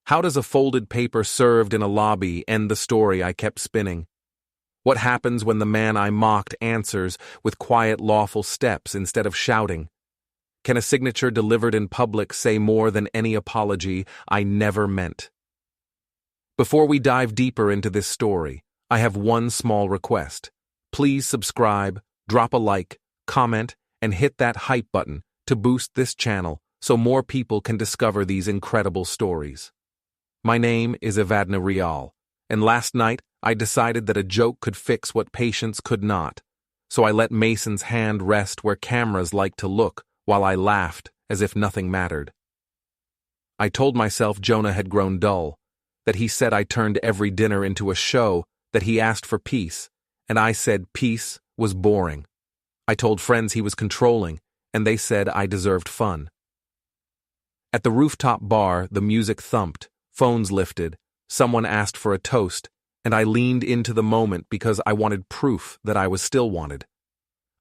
How does a folded paper served in a lobby end the story I kept spinning? What happens when the man I mocked answers with quiet, lawful steps instead of shouting? Can a signature delivered in public say more than any apology I never meant? Before we dive deeper into this story, I have one small request. Please subscribe, drop a like, comment, and hit that hype button to boost this channel so more people can discover these incredible stories. My name is Evadne Riall, and last night I decided that a joke could fix what patience could not, so I let Mason's hand rest where cameras like to look while I laughed as if nothing mattered. I told myself Jonah had grown dull, that he said I turned every dinner into a show, that he asked for peace, and I said peace was boring. I told friends he was controlling, and they said I deserved fun. At the rooftop bar, the music thumped, phones lifted, someone asked for a toast, and I leaned into the moment because I wanted proof that I was still wanted.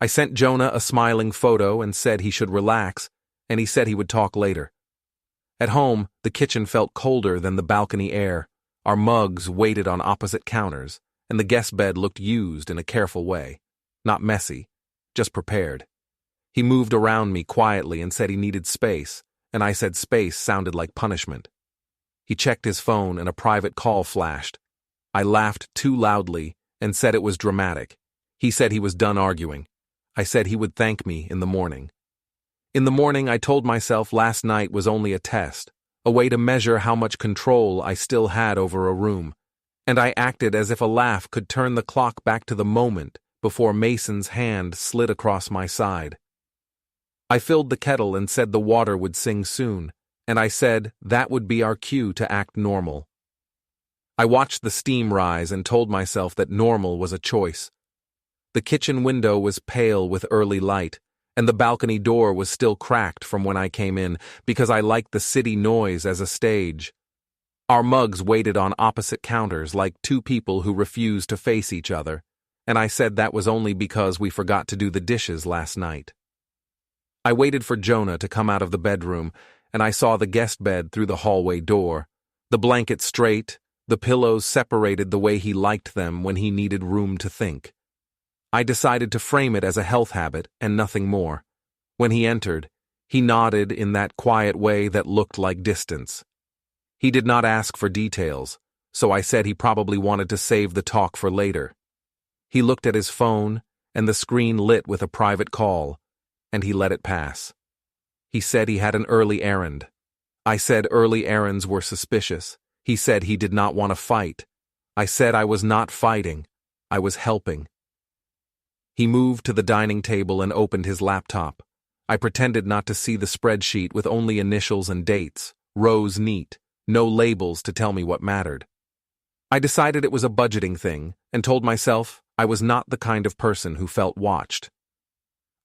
I sent Jonah a smiling photo and said he should relax, and he said he would talk later. At home, the kitchen felt colder than the balcony air. Our mugs waited on opposite counters, and the guest bed looked used in a careful way. Not messy, just prepared. He moved around me quietly and said he needed space, and I said space sounded like punishment. He checked his phone and a private call flashed. I laughed too loudly and said it was dramatic. He said he was done arguing. I said he would thank me in the morning. In the morning, I told myself last night was only a test, a way to measure how much control I still had over a room, and I acted as if a laugh could turn the clock back to the moment before Mason's hand slid across my side. I filled the kettle and said the water would sing soon, and I said that would be our cue to act normal. I watched the steam rise and told myself that normal was a choice. The kitchen window was pale with early light, and the balcony door was still cracked from when I came in because I liked the city noise as a stage. Our mugs waited on opposite counters like two people who refused to face each other, and I said that was only because we forgot to do the dishes last night. I waited for Jonah to come out of the bedroom, and I saw the guest bed through the hallway door, the blanket straight, the pillows separated the way he liked them when he needed room to think. I decided to frame it as a health habit and nothing more. When he entered, he nodded in that quiet way that looked like distance. He did not ask for details, so I said he probably wanted to save the talk for later. He looked at his phone, and the screen lit with a private call, and he let it pass. He said he had an early errand. I said early errands were suspicious. He said he did not want to fight. I said I was not fighting. I was helping. He moved to the dining table and opened his laptop. I pretended not to see the spreadsheet with only initials and dates, rows neat, no labels to tell me what mattered. I decided it was a budgeting thing and told myself I was not the kind of person who felt watched.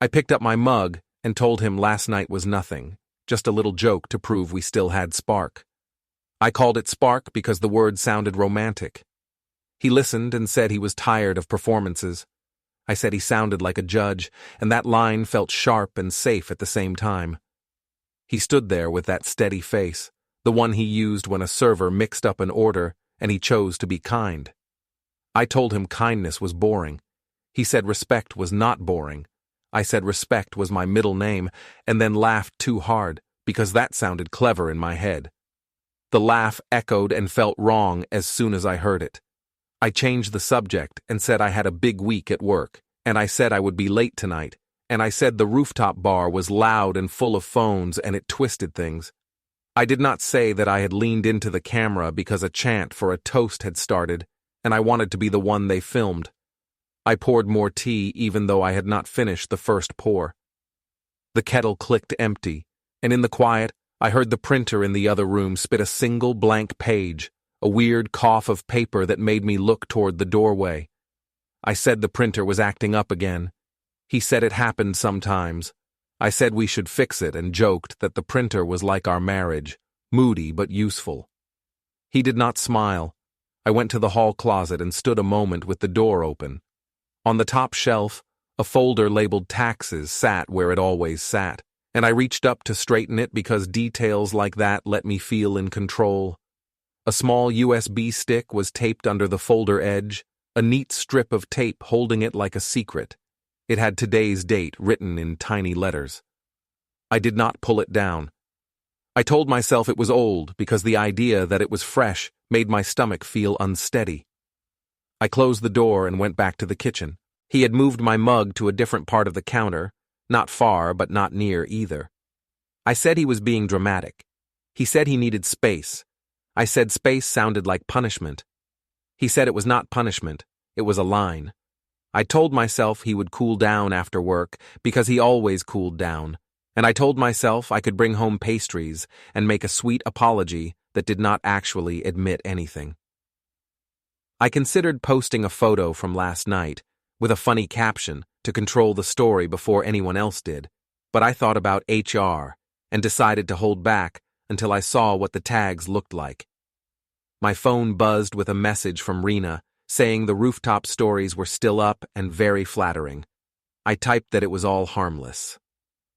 I picked up my mug and told him last night was nothing, just a little joke to prove we still had spark. I called it spark because the word sounded romantic. He listened and said he was tired of performances. I said he sounded like a judge, and that line felt sharp and safe at the same time. He stood there with that steady face, the one he used when a server mixed up an order and he chose to be kind. I told him kindness was boring. He said respect was not boring. I said respect was my middle name, and then laughed too hard because that sounded clever in my head. The laugh echoed and felt wrong as soon as I heard it. I changed the subject and said I had a big week at work, and I said I would be late tonight, and I said the rooftop bar was loud and full of phones and it twisted things. I did not say that I had leaned into the camera because a chant for a toast had started, and I wanted to be the one they filmed. I poured more tea even though I had not finished the first pour. The kettle clicked empty, and in the quiet, I heard the printer in the other room spit a single blank page, a weird cough of paper that made me look toward the doorway. I said the printer was acting up again. He said it happened sometimes. I said we should fix it and joked that the printer was like our marriage, moody but useful. He did not smile. I went to the hall closet and stood a moment with the door open. On the top shelf, a folder labeled taxes sat where it always sat, and I reached up to straighten it because details like that let me feel in control. A small USB stick was taped under the folder edge, a neat strip of tape holding it like a secret. It had today's date written in tiny letters. I did not pull it down. I told myself it was old because the idea that it was fresh made my stomach feel unsteady. I closed the door and went back to the kitchen. He had moved my mug to a different part of the counter, not far but not near either. I said he was being dramatic. He said he needed space. I said space sounded like punishment. He said it was not punishment, it was a line. I told myself he would cool down after work because he always cooled down, and I told myself I could bring home pastries and make a sweet apology that did not actually admit anything. I considered posting a photo from last night with a funny caption to control the story before anyone else did, but I thought about HR and decided to hold back until I saw what the tags looked like. My phone buzzed with a message from Rena saying the rooftop stories were still up and very flattering. I typed that it was all harmless.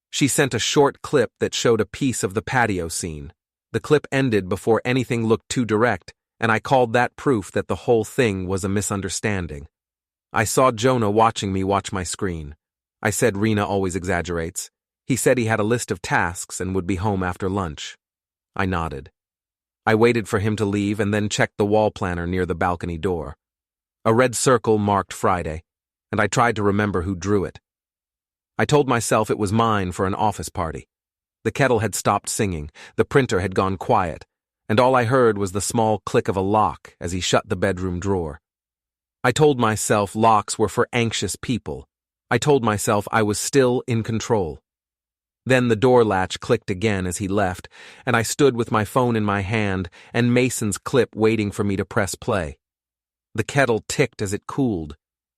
She sent a short clip that showed a piece of the patio scene. The clip ended before anything looked too direct, and I called that proof that the whole thing was a misunderstanding. I saw Jonah watching me watch my screen. I said Rena always exaggerates. He said he had a list of tasks and would be home after lunch. I nodded. I waited for him to leave and then checked the wall planner near the balcony door. A red circle marked Friday, and I tried to remember who drew it. I told myself it was mine for an office party. The kettle had stopped singing, the printer had gone quiet, and all I heard was the small click of a lock as he shut the bedroom drawer. I told myself locks were for anxious people. I told myself I was still in control. Then the door latch clicked again as he left, and I stood with my phone in my hand and Mason's clip waiting for me to press play. The kettle ticked as it cooled.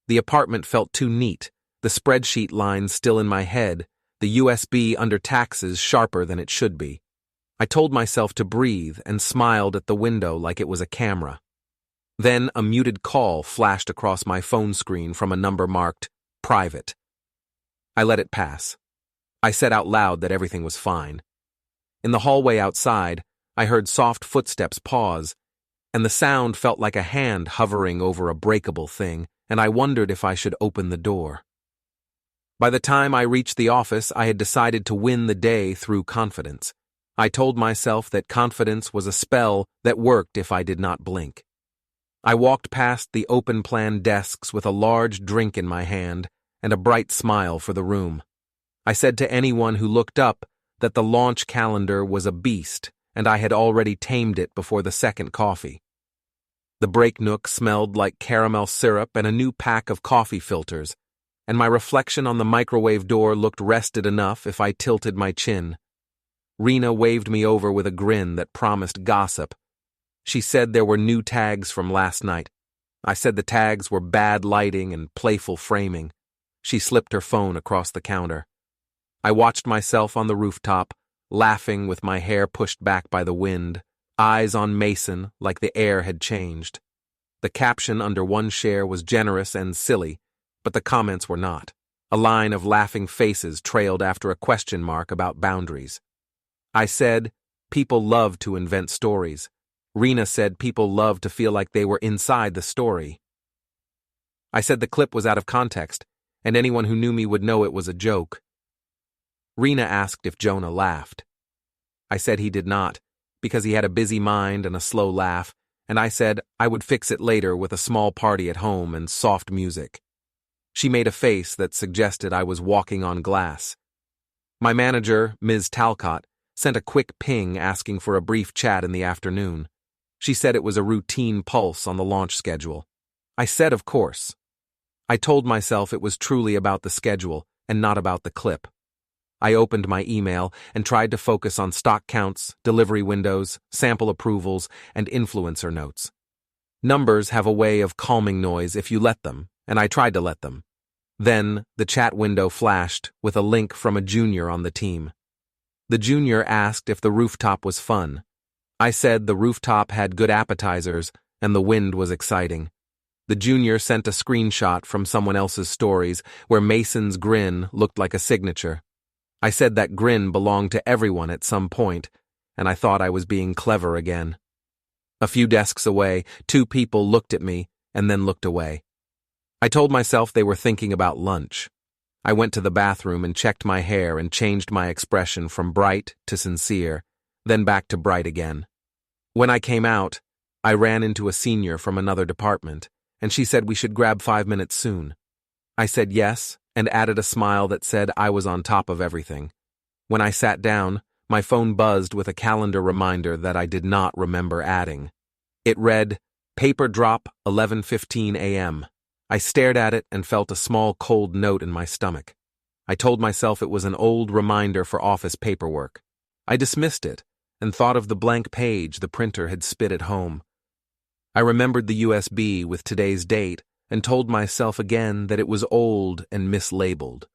The apartment felt too neat, the spreadsheet lines still in my head, the USB under taxes sharper than it should be. I told myself to breathe and smiled at the window like it was a camera. Then a muted call flashed across my phone screen from a number marked private. I let it pass. I said out loud that everything was fine. In the hallway outside, I heard soft footsteps pause, and the sound felt like a hand hovering over a breakable thing, and I wondered if I should open the door. By the time I reached the office, I had decided to win the day through confidence. I told myself that confidence was a spell that worked if I did not blink. I walked past the open-plan desks with a large drink in my hand and a bright smile for the room. I said to anyone who looked up that the launch calendar was a beast and I had already tamed it before the second coffee. The break nook smelled like caramel syrup and a new pack of coffee filters, and my reflection on the microwave door looked rested enough if I tilted my chin. Rena waved me over with a grin that promised gossip. She said there were new tags from last night. I said the tags were bad lighting and playful framing. She slipped her phone across the counter. I watched myself on the rooftop, laughing with my hair pushed back by the wind, eyes on Mason like the air had changed. The caption under one share was generous and silly, but the comments were not. A line of laughing faces trailed after a question mark about boundaries. I said, people love to invent stories. Rena said people love to feel like they were inside the story. I said the clip was out of context, and anyone who knew me would know it was a joke. Rena asked if Jonah laughed. I said he did not, because he had a busy mind and a slow laugh, and I said I would fix it later with a small party at home and soft music. She made a face that suggested I was walking on glass. My manager, Ms. Talcott, sent a quick ping asking for a brief chat in the afternoon. She said it was a routine pulse on the launch schedule. I said of course. I told myself it was truly about the schedule and not about the clip. I opened my email and tried to focus on stock counts, delivery windows, sample approvals, and influencer notes. Numbers have a way of calming noise if you let them, and I tried to let them. Then, the chat window flashed with a link from a junior on the team. The junior asked if the rooftop was fun. I said the rooftop had good appetizers and the wind was exciting. The junior sent a screenshot from someone else's stories where Mason's grin looked like a signature. I said that grin belonged to everyone at some point, and I thought I was being clever again. A few desks away, two people looked at me and then looked away. I told myself they were thinking about lunch. I went to the bathroom and checked my hair and changed my expression from bright to sincere, then back to bright again. When I came out, I ran into a senior from another department, and she said we should grab 5 minutes soon. I said yes, and added a smile that said I was on top of everything. When I sat down, my phone buzzed with a calendar reminder that I did not remember adding. It read, "Paper drop, 11:15 a.m." I stared at it and felt a small cold note in my stomach. I told myself it was an old reminder for office paperwork. I dismissed it and thought of the blank page the printer had spit at home. I remembered the USB with today's date and told myself again that it was old and mislabeled.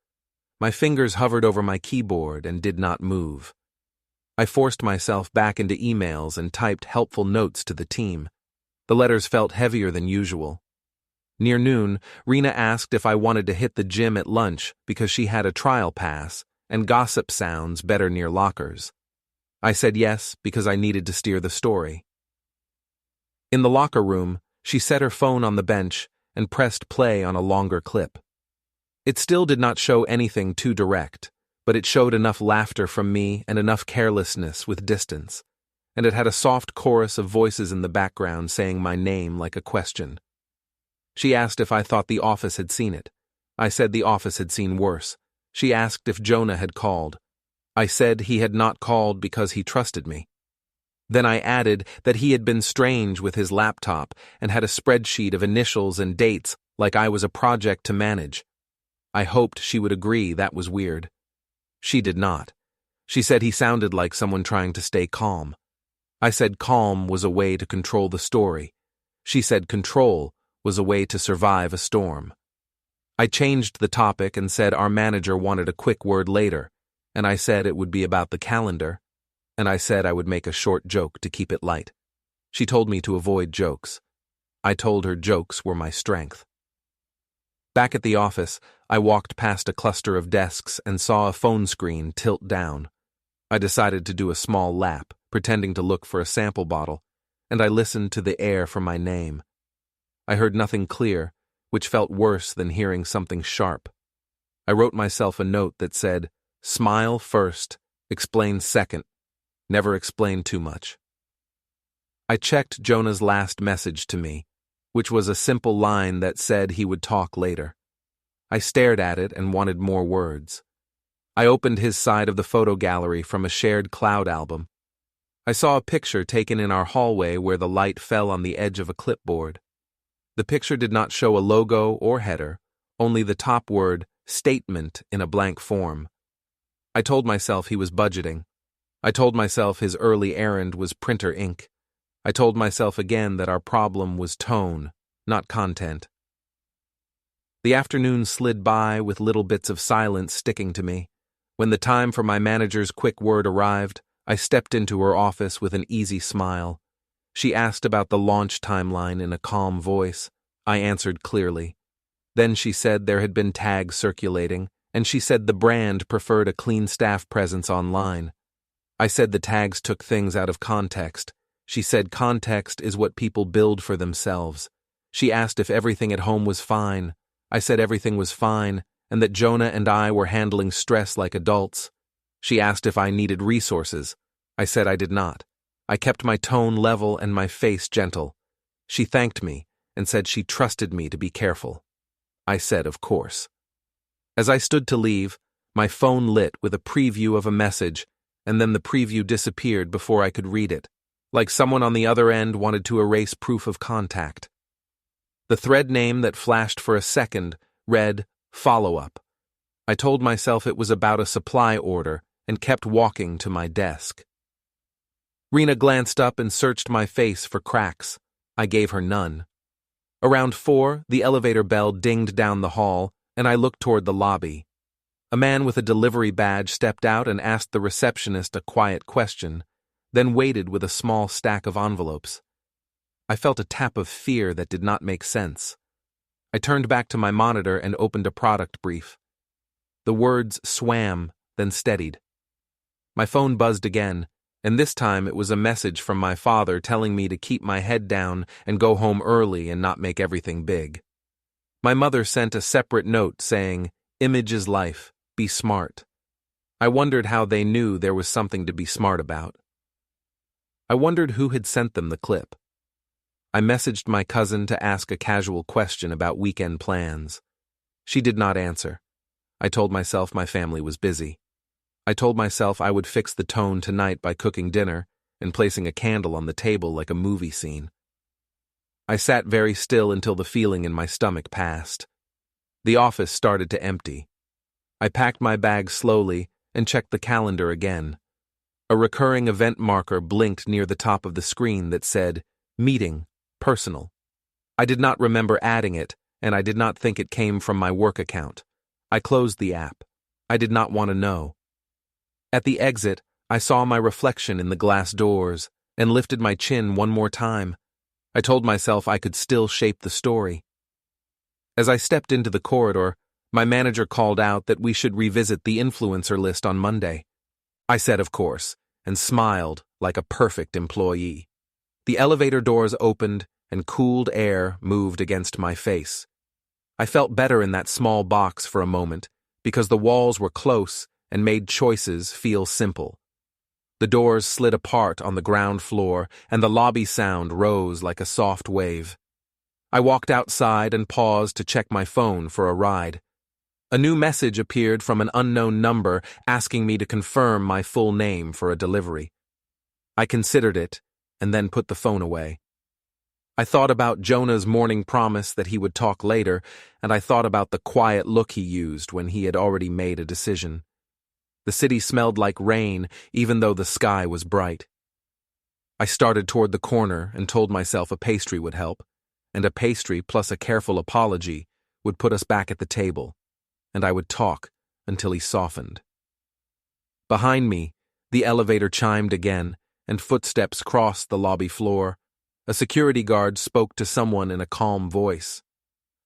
My fingers hovered over my keyboard and did not move. I forced myself back into emails and typed helpful notes to the team. The letters felt heavier than usual. Near noon, Rena asked if I wanted to hit the gym at lunch because she had a trial pass and gossip sounds better near lockers. I said yes because I needed to steer the story. In the locker room, she set her phone on the bench and pressed play on a longer clip. It still did not show anything too direct, but it showed enough laughter from me and enough carelessness with distance, and it had a soft chorus of voices in the background saying my name like a question. She asked if I thought the office had seen it. I said the office had seen worse. She asked if Jonah had called. I said he had not called because he trusted me. Then I added that he had been strange with his laptop and had a spreadsheet of initials and dates like I was a project to manage. I hoped she would agree that was weird. She did not. She said he sounded like someone trying to stay calm. I said calm was a way to control the story. She said control was a way to survive a storm. I changed the topic and said our manager wanted a quick word later, and I said it would be about the calendar, and I said I would make a short joke to keep it light. She told me to avoid jokes. I told her jokes were my strength. Back at the office, I walked past a cluster of desks and saw a phone screen tilt down. I decided to do a small lap, pretending to look for a sample bottle, and I listened to the air for my name. I heard nothing clear, which felt worse than hearing something sharp. I wrote myself a note that said, "Smile first, explain second, never explain too much." I checked Jonah's last message to me, which was a simple line that said he would talk later. I stared at it and wanted more words. I opened his side of the photo gallery from a shared cloud album. I saw a picture taken in our hallway where the light fell on the edge of a clipboard. The picture did not show a logo or header, only the top word, statement, in a blank form. I told myself he was budgeting. I told myself his early errand was printer ink. I told myself again that our problem was tone, not content. The afternoon slid by with little bits of silence sticking to me. When the time for my manager's quick word arrived, I stepped into her office with an easy smile. She asked about the launch timeline in a calm voice. I answered clearly. Then she said there had been tags circulating, and she said the brand preferred a clean staff presence online. I said the tags took things out of context. She said context is what people build for themselves. She asked if everything at home was fine. I said everything was fine, and that Jonah and I were handling stress like adults. She asked if I needed resources. I said I did not. I kept my tone level and my face gentle. She thanked me and said she trusted me to be careful. I said, of course. As I stood to leave, my phone lit with a preview of a message, and then the preview disappeared before I could read it, like someone on the other end wanted to erase proof of contact. The thread name that flashed for a second read, follow-up. I told myself it was about a supply order and kept walking to my desk. Rena glanced up and searched my face for cracks. I gave her none. Around 4, the elevator bell dinged down the hall, and I looked toward the lobby. A man with a delivery badge stepped out and asked the receptionist a quiet question, then waited with a small stack of envelopes. I felt a tap of fear that did not make sense. I turned back to my monitor and opened a product brief. The words swam, then steadied. My phone buzzed again, And this time it was a message from my father telling me to keep my head down and go home early and not make everything big. My mother sent a separate note saying, "Image is life, be smart." I wondered how they knew there was something to be smart about. I wondered who had sent them the clip. I messaged my cousin to ask a casual question about weekend plans. She did not answer. I told myself my family was busy. I told myself I would fix the tone tonight by cooking dinner and placing a candle on the table like a movie scene. I sat very still until the feeling in my stomach passed. The office started to empty. I packed my bag slowly and checked the calendar again. A recurring event marker blinked near the top of the screen that said, "Meeting, personal." I did not remember adding it, and I did not think it came from my work account. I closed the app. I did not want to know. At the exit, I saw my reflection in the glass doors and lifted my chin one more time. I told myself I could still shape the story. As I stepped into the corridor, my manager called out that we should revisit the influencer list on Monday. I said, of course, and smiled like a perfect employee. The elevator doors opened and cooled air moved against my face. I felt better in that small box for a moment because the walls were close and made choices feel simple. The doors slid apart on the ground floor, and the lobby sound rose like a soft wave. I walked outside and paused to check my phone for a ride. A new message appeared from an unknown number asking me to confirm my full name for a delivery. I considered it and then put the phone away. I thought about Jonah's morning promise that he would talk later, and I thought about the quiet look he used when he had already made a decision. The city smelled like rain, even though the sky was bright. I started toward the corner and told myself a pastry would help, and a pastry plus a careful apology would put us back at the table, and I would talk until he softened. Behind me, the elevator chimed again, and footsteps crossed the lobby floor. A security guard spoke to someone in a calm voice.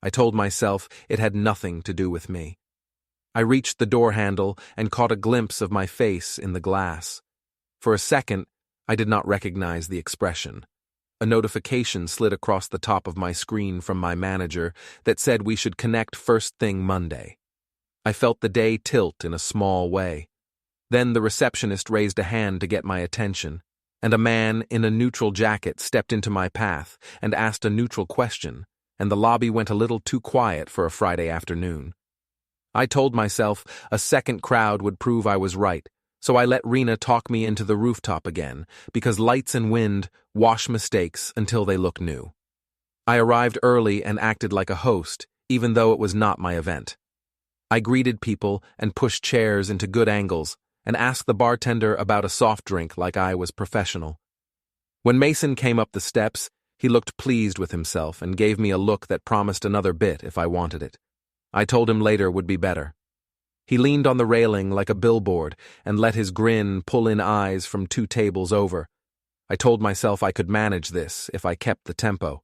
I told myself it had nothing to do with me. I reached the door handle and caught a glimpse of my face in the glass. For a second, I did not recognize the expression. A notification slid across the top of my screen from my manager that said we should connect first thing Monday. I felt the day tilt in a small way. Then the receptionist raised a hand to get my attention, and a man in a neutral jacket stepped into my path and asked a neutral question, and the lobby went a little too quiet for a Friday afternoon. I told myself a second crowd would prove I was right, so I let Rena talk me into the rooftop again, because lights and wind wash mistakes until they look new. I arrived early and acted like a host, even though it was not my event. I greeted people and pushed chairs into good angles and asked the bartender about a soft drink like I was professional. When Mason came up the steps, he looked pleased with himself and gave me a look that promised another bit if I wanted it. I told him later would be better. He leaned on the railing like a billboard and let his grin pull in eyes from 2 tables over. I told myself I could manage this if I kept the tempo.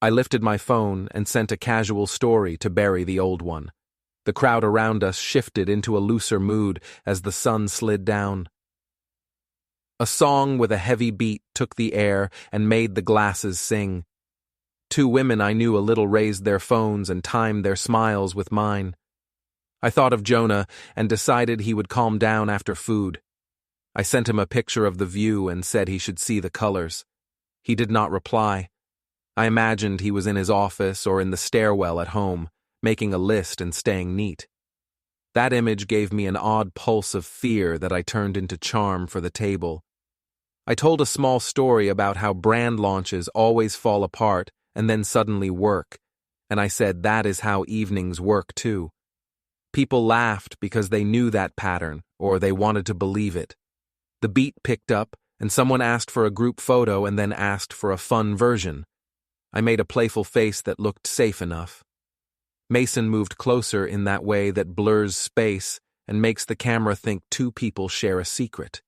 I lifted my phone and sent a casual story to bury the old one. The crowd around us shifted into a looser mood as the sun slid down. A song with a heavy beat took the air and made the glasses sing. 2 women I knew a little raised their phones and timed their smiles with mine. I thought of Jonah and decided he would calm down after food. I sent him a picture of the view and said he should see the colors. He did not reply. I imagined he was in his office or in the stairwell at home, making a list and staying neat. That image gave me an odd pulse of fear that I turned into charm for the table. I told a small story about how brand launches always fall apart and then suddenly work, and I said that is how evenings work too. People laughed because they knew that pattern, or they wanted to believe it. The beat picked up, and someone asked for a group photo and then asked for a fun version. I made a playful face that looked safe enough. Mason moved closer in that way that blurs space and makes the camera think 2 people share a secret.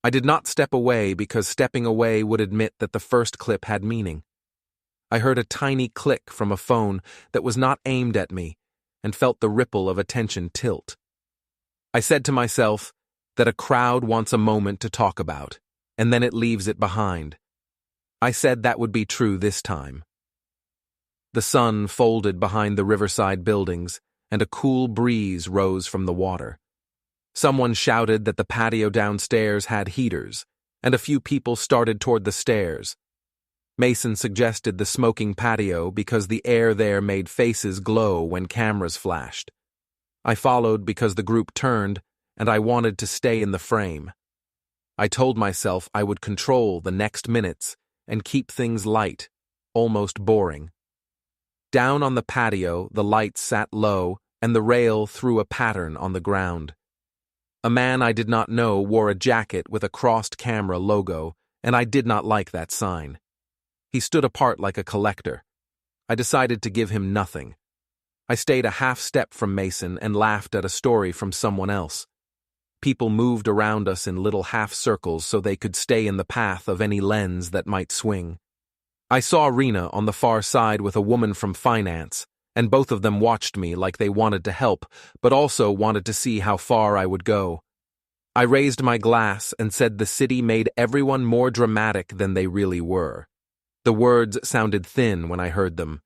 I did not step away because stepping away would admit that the first clip had meaning. I heard a tiny click from a phone that was not aimed at me and felt the ripple of attention tilt. I said to myself, that a crowd wants a moment to talk about, and then it leaves it behind. I said that would be true this time. The sun folded behind the riverside buildings, and a cool breeze rose from the water. Someone shouted that the patio downstairs had heaters, and a few people started toward the stairs. Mason suggested the smoking patio because the air there made faces glow when cameras flashed. I followed because the group turned, and I wanted to stay in the frame. I told myself I would control the next minutes and keep things light, almost boring. Down on the patio, the lights sat low, and the rail threw a pattern on the ground. A man I did not know wore a jacket with a crossed camera logo, and I did not like that sign. He stood apart like a collector. I decided to give him nothing. I stayed a half step from Mason and laughed at a story from someone else. People moved around us in little half circles so they could stay in the path of any lens that might swing. I saw Rena on the far side with a woman from finance, and both of them watched me like they wanted to help, but also wanted to see how far I would go. I raised my glass and said the city made everyone more dramatic than they really were. The words sounded thin when I heard them.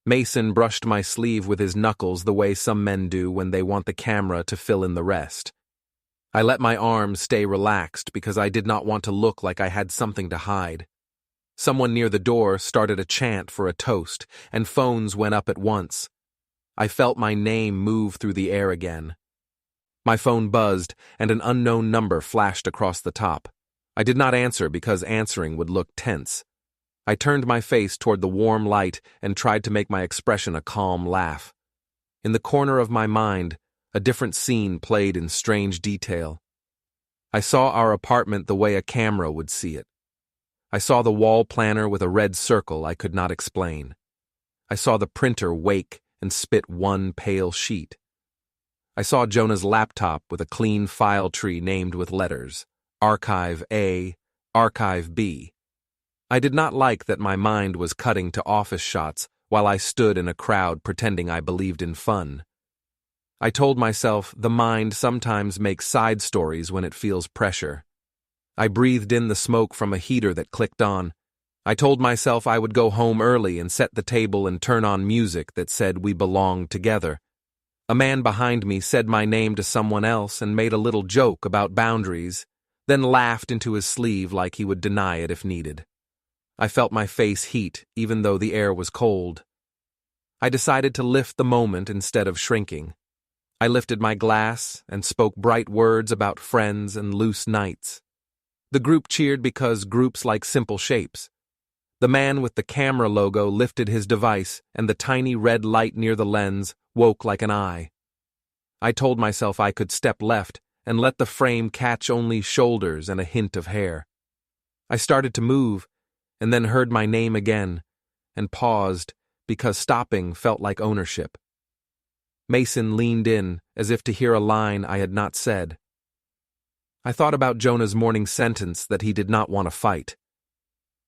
Mason brushed my sleeve with his knuckles the way some men do when they want the camera to fill in the rest. I let my arms stay relaxed because I did not want to look like I had something to hide. Someone near the door started a chant for a toast, and phones went up at once. I felt my name move through the air again. My phone buzzed, and an unknown number flashed across the top. I did not answer because answering would look tense. I turned my face toward the warm light and tried to make my expression a calm laugh. In the corner of my mind, a different scene played in strange detail. I saw our apartment the way a camera would see it. I saw the wall planner with a red circle I could not explain. I saw the printer wake and spit one pale sheet. I saw Jonah's laptop with a clean file tree named with letters, Archive A, Archive B. I did not like that my mind was cutting to office shots while I stood in a crowd pretending I believed in fun. I told myself the mind sometimes makes side stories when it feels pressure. I breathed in the smoke from a heater that clicked on. I told myself I would go home early and set the table and turn on music that said we belonged together. A man behind me said my name to someone else and made a little joke about boundaries, then laughed into his sleeve like he would deny it if needed. I felt my face heat, even though the air was cold. I decided to lift the moment instead of shrinking. I lifted my glass and spoke bright words about friends and loose nights. The group cheered because groups like simple shapes. The man with the camera logo lifted his device, and the tiny red light near the lens woke like an eye. I told myself I could step left and let the frame catch only shoulders and a hint of hair. I started to move, and then heard my name again, and paused because stopping felt like ownership. Mason leaned in as if to hear a line I had not said. I thought about Jonah's morning sentence that he did not want to fight.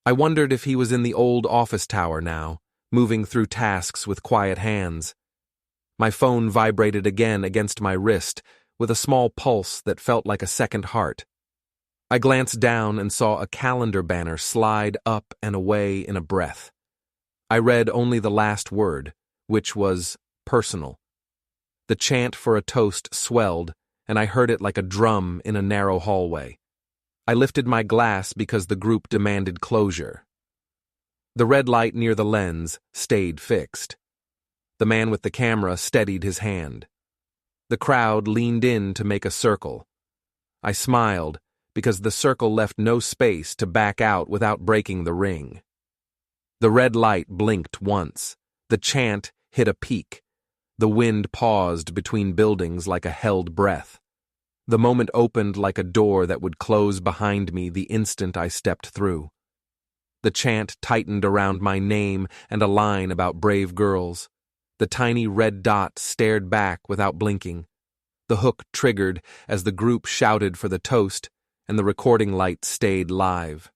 I wondered if he was in the old office tower now, moving through tasks with quiet hands. My phone vibrated again against my wrist with a small pulse that felt like a second heart. I glanced down and saw a calendar banner slide up and away in a breath. I read only the last word, which was personal. The chant for a toast swelled, and I heard it like a drum in a narrow hallway. I lifted my glass because the group demanded closure. The red light near the lens stayed fixed. The man with the camera steadied his hand. The crowd leaned in to make a circle. I smiled because the circle left no space to back out without breaking the ring. The red light blinked once. The chant hit a peak. The wind paused between buildings like a held breath. The moment opened like a door that would close behind me the instant I stepped through. The chant tightened around my name and a line about brave girls. The tiny red dot stared back without blinking. The hook triggered as the group shouted for the toast, and the recording light stayed live.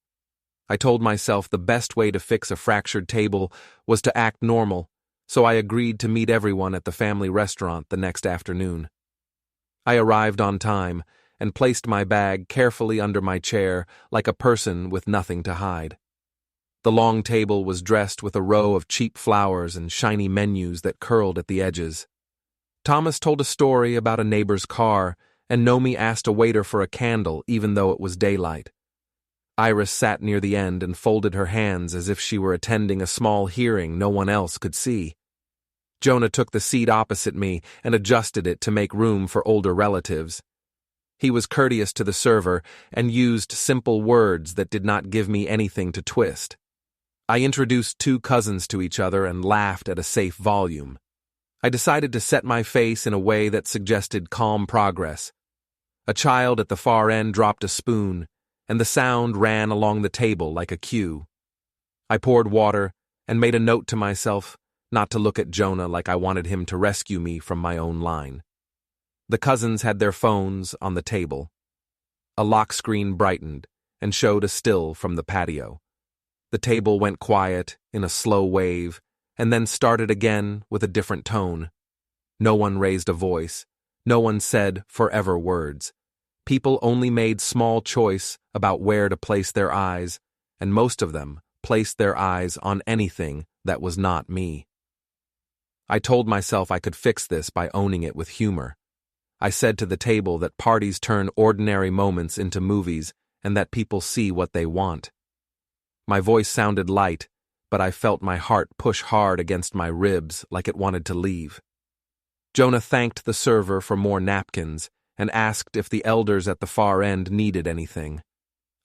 I told myself the best way to fix a fractured table was to act normal, so I agreed to meet everyone at the family restaurant the next afternoon. I arrived on time, and placed my bag carefully under my chair like a person with nothing to hide. The long table was dressed with a row of cheap flowers and shiny menus that curled at the edges. Thomas told a story about a neighbor's car, and Nomi asked a waiter for a candle even though it was daylight. Iris sat near the end and folded her hands as if she were attending a small hearing no one else could see. Jonah took the seat opposite me and adjusted it to make room for older relatives. He was courteous to the server and used simple words that did not give me anything to twist. I introduced two cousins to each other and laughed at a safe volume. I decided to set my face in a way that suggested calm progress. A child at the far end dropped a spoon, and the sound ran along the table like a cue. I poured water and made a note to myself not to look at Jonah like I wanted him to rescue me from my own line. The cousins had their phones on the table. A lock screen brightened and showed a still from the patio. The table went quiet in a slow wave and then started again with a different tone. No one raised a voice. No one said forever words. People only made small choice about where to place their eyes, and most of them placed their eyes on anything that was not me. I told myself I could fix this by owning it with humor. I said to the table that parties turn ordinary moments into movies and that people see what they want. My voice sounded light, but I felt my heart push hard against my ribs like it wanted to leave. Jonah thanked the server for more napkins and asked if the elders at the far end needed anything.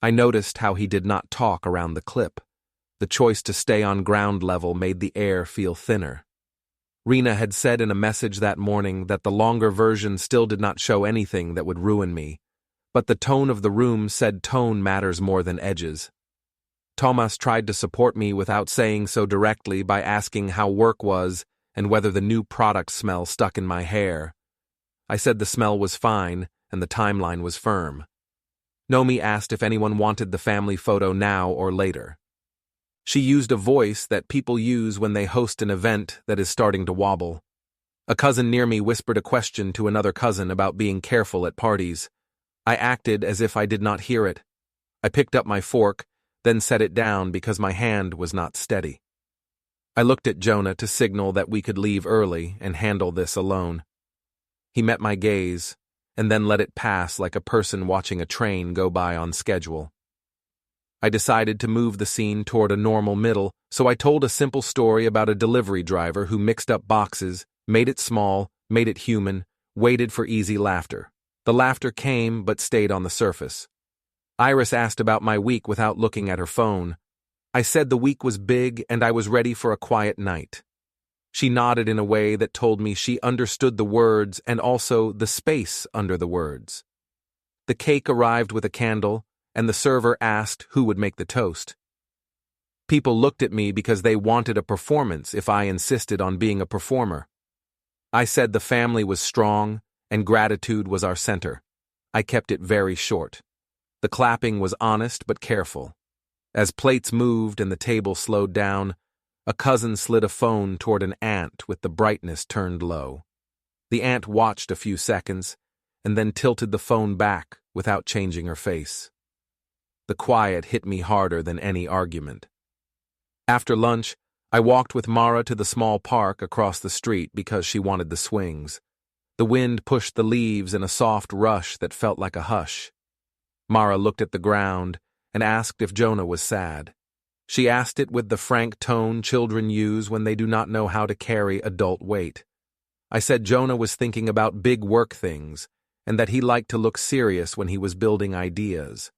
I noticed how he did not talk around the clip. The choice to stay on ground level made the air feel thinner. Rena had said in a message that morning that the longer version still did not show anything that would ruin me, but the tone of the room said tone matters more than edges. Thomas tried to support me without saying so directly by asking how work was and whether the new product smell stuck in my hair. I said the smell was fine and the timeline was firm. Nomi asked if anyone wanted the family photo now or later. She used a voice that people use when they host an event that is starting to wobble. A cousin near me whispered a question to another cousin about being careful at parties. I acted as if I did not hear it. I picked up my fork, then set it down because my hand was not steady. I looked at Jonah to signal that we could leave early and handle this alone. He met my gaze, and then let it pass like a person watching a train go by on schedule. I decided to move the scene toward a normal middle, so I told a simple story about a delivery driver who mixed up boxes, made it small, made it human, waited for easy laughter. The laughter came but stayed on the surface. Iris asked about my week without looking at her phone. I said the week was big and I was ready for a quiet night. She nodded in a way that told me she understood the words and also the space under the words. The cake arrived with a candle, and the server asked who would make the toast. People looked at me because they wanted a performance if I insisted on being a performer. I said the family was strong and gratitude was our center. I kept it very short. The clapping was honest but careful. As plates moved and the table slowed down, a cousin slid a phone toward an aunt with the brightness turned low. The aunt watched a few seconds and then tilted the phone back without changing her face. The quiet hit me harder than any argument. After lunch, I walked with Mara to the small park across the street because she wanted the swings. The wind pushed the leaves in a soft rush that felt like a hush. Mara looked at the ground and asked if Jonah was sad. She asked it with the frank tone children use when they do not know how to carry adult weight. I said Jonah was thinking about big work things and that he liked to look serious when he was building ideas.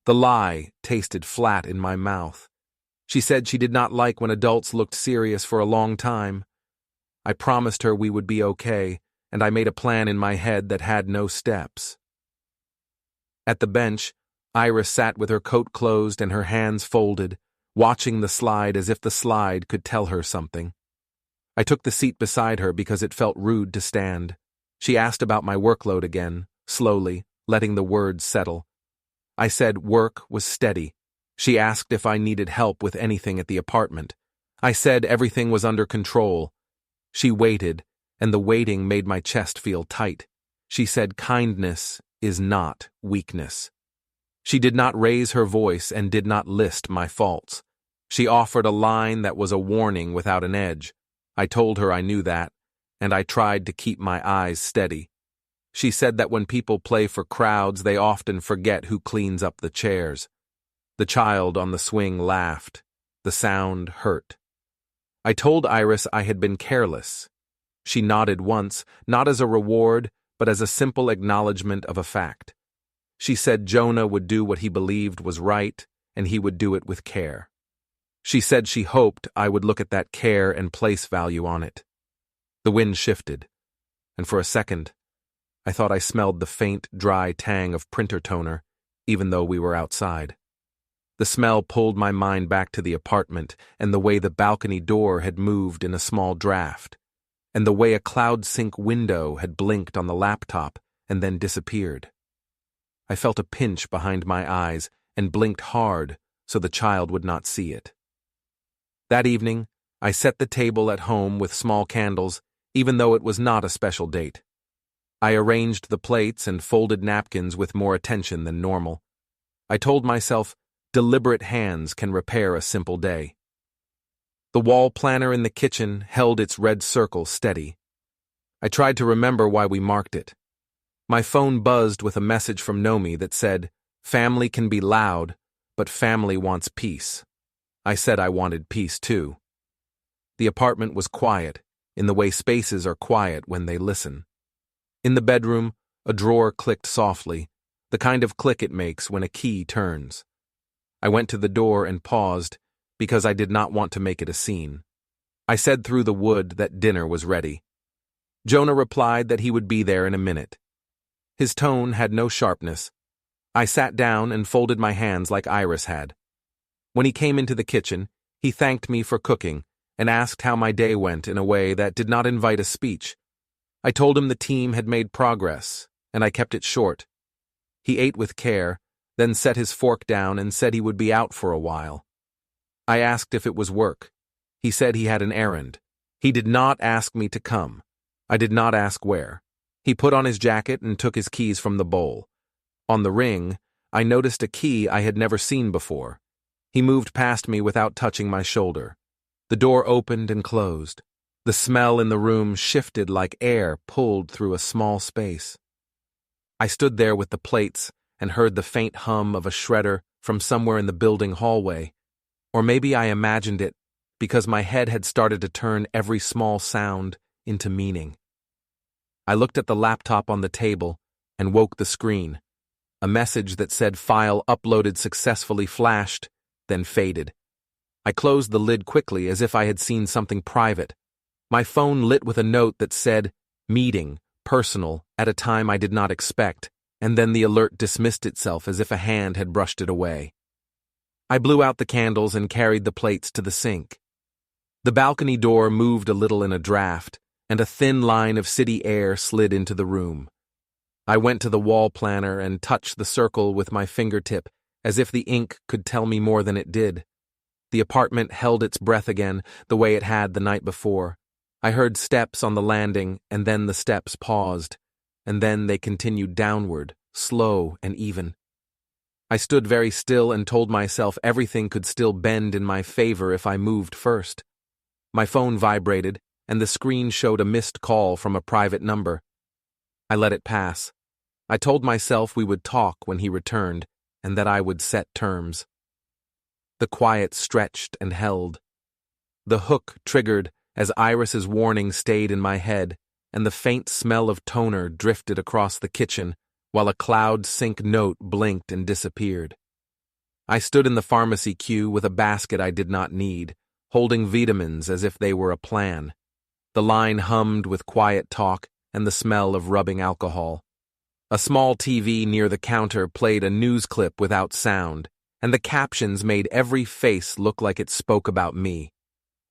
The lie tasted flat in my mouth. She said she did not like when adults looked serious for a long time. I promised her we would be okay, and I made a plan in my head that had no steps. At the bench, Iris sat with her coat closed and her hands folded, watching the slide as if the slide could tell her something. I took the seat beside her because it felt rude to stand. She asked about my workload again, slowly, letting the words settle. I said work was steady. She asked if I needed help with anything at the apartment. I said everything was under control. She waited, and the waiting made my chest feel tight. She said kindness is not weakness. She did not raise her voice and did not list my faults. She offered a line that was a warning without an edge. I told her I knew that, and I tried to keep my eyes steady. She said that when people play for crowds, they often forget who cleans up the chairs. The child on the swing laughed. The sound hurt. I told Iris I had been careless. She nodded once, not as a reward, but as a simple acknowledgement of a fact. She said Jonah would do what he believed was right, and he would do it with care. She said she hoped I would look at that care and place value on it. The wind shifted, and for a second, I thought I smelled the faint, dry tang of printer toner, even though we were outside. The smell pulled my mind back to the apartment and the way the balcony door had moved in a small draft, and the way a cloud sync window had blinked on the laptop and then disappeared. I felt a pinch behind my eyes and blinked hard so the child would not see it. That evening, I set the table at home with small candles, even though it was not a special date. I arranged the plates and folded napkins with more attention than normal. I told myself, deliberate hands can repair a simple day. The wall planner in the kitchen held its red circle steady. I tried to remember why we marked it. My phone buzzed with a message from Nomi that said, "Family can be loud, but family wants peace." I said I wanted peace too. The apartment was quiet, in the way spaces are quiet when they listen. In the bedroom, a drawer clicked softly, the kind of click it makes when a key turns. I went to the door and paused, because I did not want to make it a scene. I said through the wood that dinner was ready. Jonah replied that he would be there in a minute. His tone had no sharpness. I sat down and folded my hands like Iris had. When he came into the kitchen, he thanked me for cooking and asked how my day went in a way that did not invite a speech. I told him the team had made progress, and I kept it short. He ate with care, then set his fork down and said he would be out for a while. I asked if it was work. He said he had an errand. He did not ask me to come. I did not ask where. He put on his jacket and took his keys from the bowl. On the ring, I noticed a key I had never seen before. He moved past me without touching my shoulder. The door opened and closed. The smell in the room shifted like air pulled through a small space. I stood there with the plates and heard the faint hum of a shredder from somewhere in the building hallway. Or maybe I imagined it because my head had started to turn every small sound into meaning. I looked at the laptop on the table and woke the screen. A message that said file uploaded successfully flashed, then faded. I closed the lid quickly as if I had seen something private. My phone lit with a note that said, meeting, personal, at a time I did not expect, and then the alert dismissed itself as if a hand had brushed it away. I blew out the candles and carried the plates to the sink. The balcony door moved a little in a draft, and a thin line of city air slid into the room. I went to the wall planner and touched the circle with my fingertip, as if the ink could tell me more than it did. The apartment held its breath again, the way it had the night before. I heard steps on the landing, and then the steps paused, and then they continued downward, slow and even. I stood very still and told myself everything could still bend in my favor if I moved first. My phone vibrated, and the screen showed a missed call from a private number. I let it pass. I told myself we would talk when he returned, and that I would set terms. The quiet stretched and held. The hook triggered as Iris's warning stayed in my head, and the faint smell of toner drifted across the kitchen, while a cloud sync note blinked and disappeared. I stood in the pharmacy queue with a basket I did not need, holding vitamins as if they were a plan. The line hummed with quiet talk and the smell of rubbing alcohol. A small TV near the counter played a news clip without sound, and the captions made every face look like it spoke about me.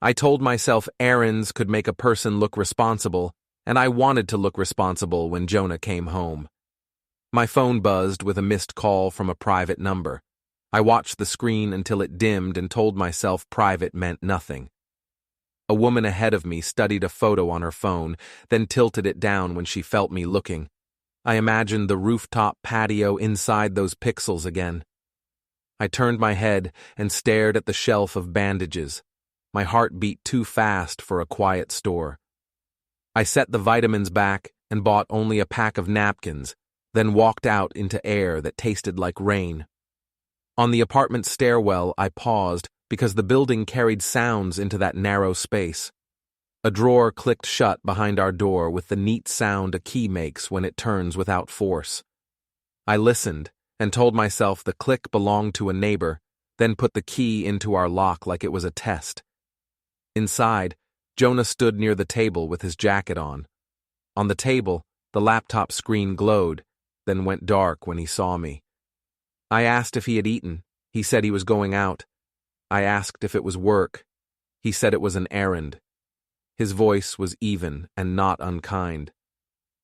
I told myself errands could make a person look responsible, and I wanted to look responsible when Jonah came home. My phone buzzed with a missed call from a private number. I watched the screen until it dimmed and told myself private meant nothing. A woman ahead of me studied a photo on her phone, then tilted it down when she felt me looking. I imagined the rooftop patio inside those pixels again. I turned my head and stared at the shelf of bandages. My heart beat too fast for a quiet store. I set the vitamins back and bought only a pack of napkins, then walked out into air that tasted like rain. On the apartment stairwell, I paused because the building carried sounds into that narrow space. A drawer clicked shut behind our door with the neat sound a key makes when it turns without force. I listened and told myself the click belonged to a neighbor, then put the key into our lock like it was a test. Inside, Jonah stood near the table with his jacket on. On the table, the laptop screen glowed, then went dark when he saw me. I asked if he had eaten. He said he was going out. I asked if it was work. He said it was an errand. His voice was even and not unkind.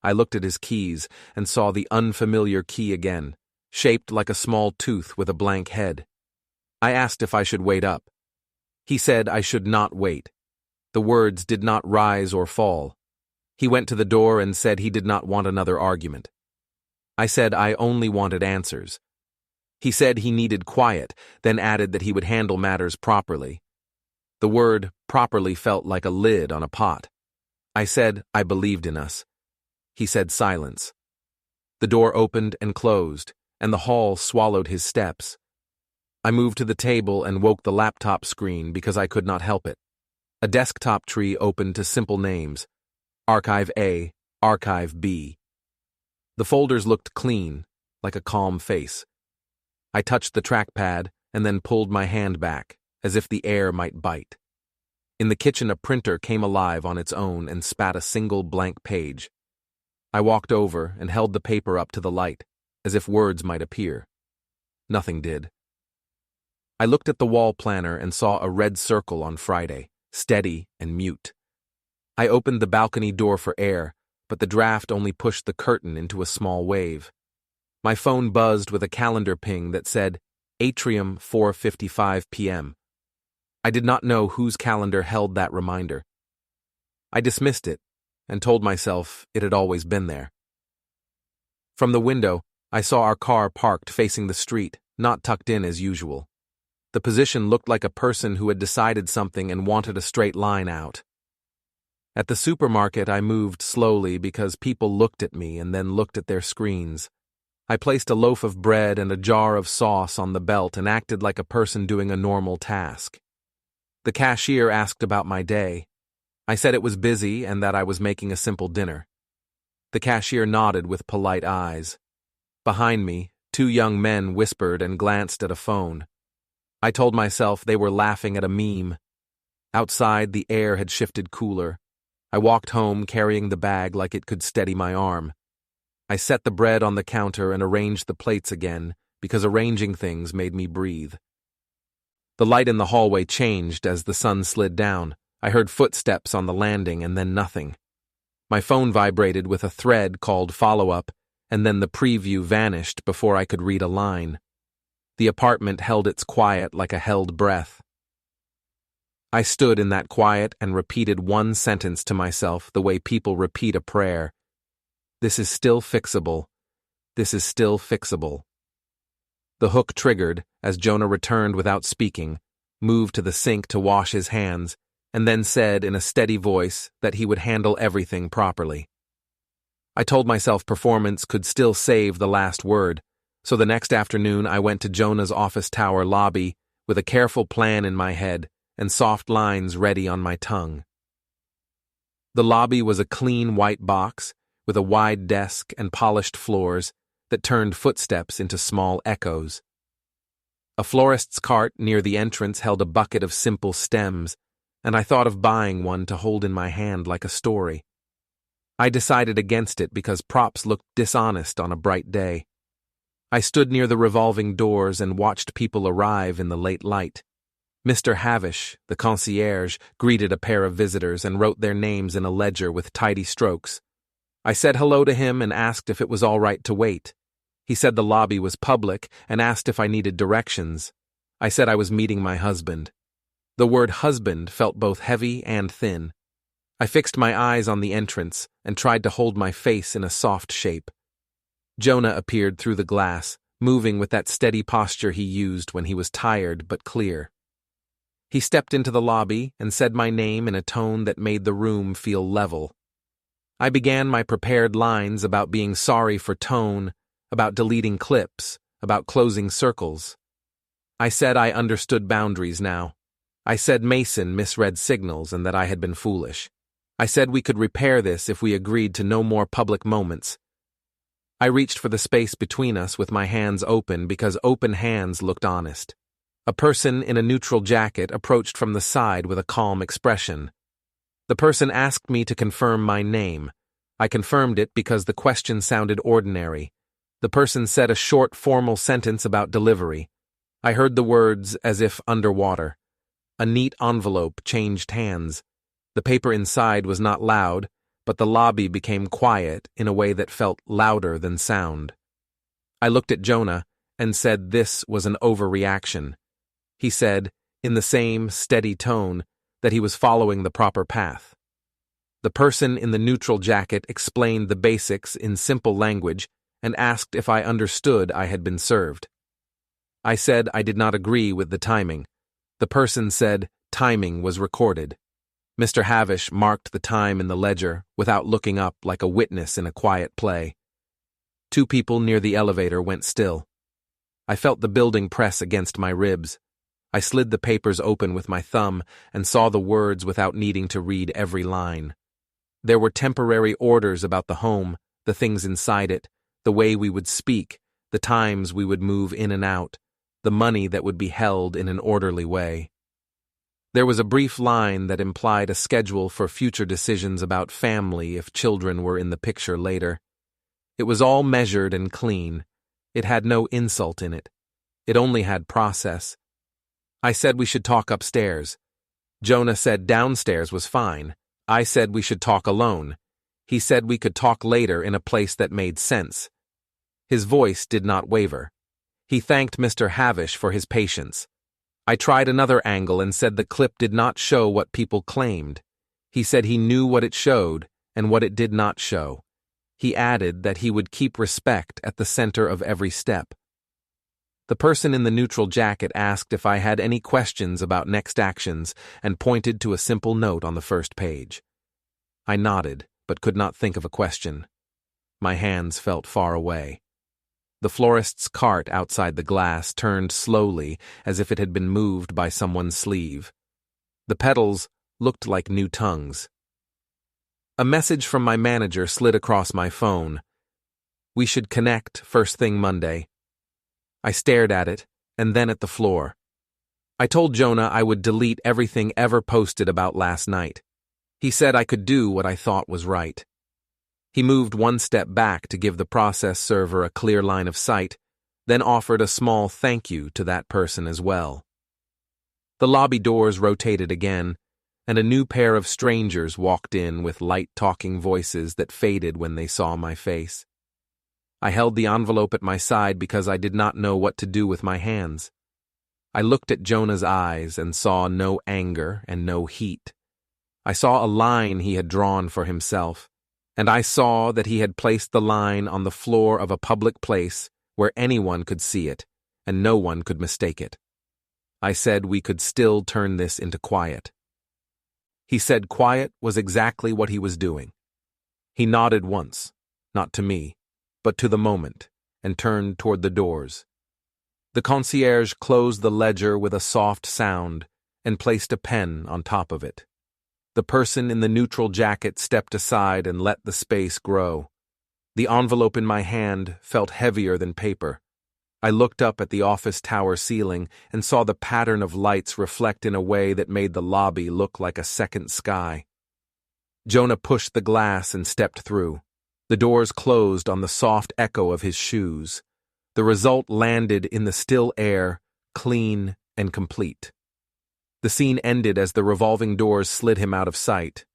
I looked at his keys and saw the unfamiliar key again, shaped like a small tooth with a blank head. I asked if I should wait up. He said I should not wait. The words did not rise or fall. He went to the door and said he did not want another argument. I said I only wanted answers. He said he needed quiet, then added that he would handle matters properly. The word properly felt like a lid on a pot. I said I believed in us. He said silence. The door opened and closed, and the hall swallowed his steps. I moved to the table and woke the laptop screen because I could not help it. A desktop tree opened to simple names: Archive A, Archive B. The folders looked clean, like a calm face. I touched the trackpad and then pulled my hand back, as if the air might bite. In the kitchen, a printer came alive on its own and spat a single blank page. I walked over and held the paper up to the light, as if words might appear. Nothing did. I looked at the wall planner and saw a red circle on Friday, steady and mute. I opened the balcony door for air, but the draft only pushed the curtain into a small wave. My phone buzzed with a calendar ping that said, Atrium, 4:55 p.m. I did not know whose calendar held that reminder. I dismissed it and told myself it had always been there. From the window, I saw our car parked facing the street, not tucked in as usual. The position looked like a person who had decided something and wanted a straight line out. At the supermarket, I moved slowly because people looked at me and then looked at their screens. I placed a loaf of bread and a jar of sauce on the belt and acted like a person doing a normal task. The cashier asked about my day. I said it was busy and that I was making a simple dinner. The cashier nodded with polite eyes. Behind me, two young men whispered and glanced at a phone. I told myself they were laughing at a meme. Outside, the air had shifted cooler. I walked home carrying the bag like it could steady my arm. I set the bread on the counter and arranged the plates again, because arranging things made me breathe. The light in the hallway changed as the sun slid down. I heard footsteps on the landing and then nothing. My phone vibrated with a thread called follow-up, and then the preview vanished before I could read a line. The apartment held its quiet like a held breath. I stood in that quiet and repeated one sentence to myself the way people repeat a prayer. This is still fixable. This is still fixable. The hook triggered as Jonah returned without speaking, moved to the sink to wash his hands, and then said in a steady voice that he would handle everything properly. I told myself performance could still save the last word, so the next afternoon I went to Jonah's office tower lobby with a careful plan in my head and soft lines ready on my tongue. The lobby was a clean white box with a wide desk and polished floors that turned footsteps into small echoes. A florist's cart near the entrance held a bucket of simple stems, and I thought of buying one to hold in my hand like a story. I decided against it because props looked dishonest on a bright day. I stood near the revolving doors and watched people arrive in the late light. Mr. Havish, the concierge, greeted a pair of visitors and wrote their names in a ledger with tidy strokes. I said hello to him and asked if it was all right to wait. He said the lobby was public and asked if I needed directions. I said I was meeting my husband. The word husband felt both heavy and thin. I fixed my eyes on the entrance and tried to hold my face in a soft shape. Jonah appeared through the glass, moving with that steady posture he used when he was tired but clear. He stepped into the lobby and said my name in a tone that made the room feel level. I began my prepared lines about being sorry for tone, about deleting clips, about closing circles. I said I understood boundaries now. I said Mason misread signals and that I had been foolish. I said we could repair this if we agreed to no more public moments. I reached for the space between us with my hands open because open hands looked honest. A person in a neutral jacket approached from the side with a calm expression. The person asked me to confirm my name. I confirmed it because the question sounded ordinary. The person said a short, formal sentence about delivery. I heard the words as if underwater. A neat envelope changed hands. The paper inside was not loud, but the lobby became quiet in a way that felt louder than sound. I looked at Jonah and said this was an overreaction. He said, in the same steady tone, that he was following the proper path. The person in the neutral jacket explained the basics in simple language and asked if I understood I had been served. I said I did not agree with the timing. The person said timing was recorded. Mr. Havish marked the time in the ledger without looking up like a witness in a quiet play. 2 people near the elevator went still. I felt the building press against my ribs. I slid the papers open with my thumb and saw the words without needing to read every line. There were temporary orders about the home, the things inside it, the way we would speak, the times we would move in and out, the money that would be held in an orderly way. There was a brief line that implied a schedule for future decisions about family if children were in the picture later. It was all measured and clean. It had no insult in it. It only had process. I said we should talk upstairs. Jonah said downstairs was fine. I said we should talk alone. He said we could talk later in a place that made sense. His voice did not waver. He thanked Mr. Havish for his patience. I tried another angle and said the clip did not show what people claimed. He said he knew what it showed and what it did not show. He added that he would keep respect at the center of every step. The person in the neutral jacket asked if I had any questions about next actions and pointed to a simple note on the first page. I nodded, but could not think of a question. My hands felt far away. The florist's cart outside the glass turned slowly as if it had been moved by someone's sleeve. The petals looked like new tongues. A message from my manager slid across my phone. We should connect first thing Monday. I stared at it, and then at the floor. I told Jonah I would delete everything ever posted about last night. He said I could do what I thought was right. He moved one step back to give the process server a clear line of sight, then offered a small thank you to that person as well. The lobby doors rotated again, and a new pair of strangers walked in with light talking voices that faded when they saw my face. I held the envelope at my side because I did not know what to do with my hands. I looked at Jonah's eyes and saw no anger and no heat. I saw a line he had drawn for himself, and I saw that he had placed the line on the floor of a public place where anyone could see it, and no one could mistake it. I said we could still turn this into quiet. He said quiet was exactly what he was doing. He nodded once, not to me, but to the moment, and turned toward the doors. The concierge closed the ledger with a soft sound and placed a pen on top of it. The person in the neutral jacket stepped aside and let the space grow. The envelope in my hand felt heavier than paper. I looked up at the office tower ceiling and saw the pattern of lights reflect in a way that made the lobby look like a second sky. Jonah pushed the glass and stepped through. The doors closed on the soft echo of his shoes. The result landed in the still air, clean and complete. The scene ended as the revolving doors slid him out of sight.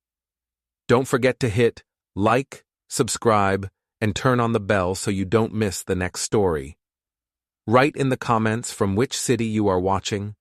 Don't forget to hit like, subscribe, and turn on the bell so you don't miss the next story. Write in the comments from which city you are watching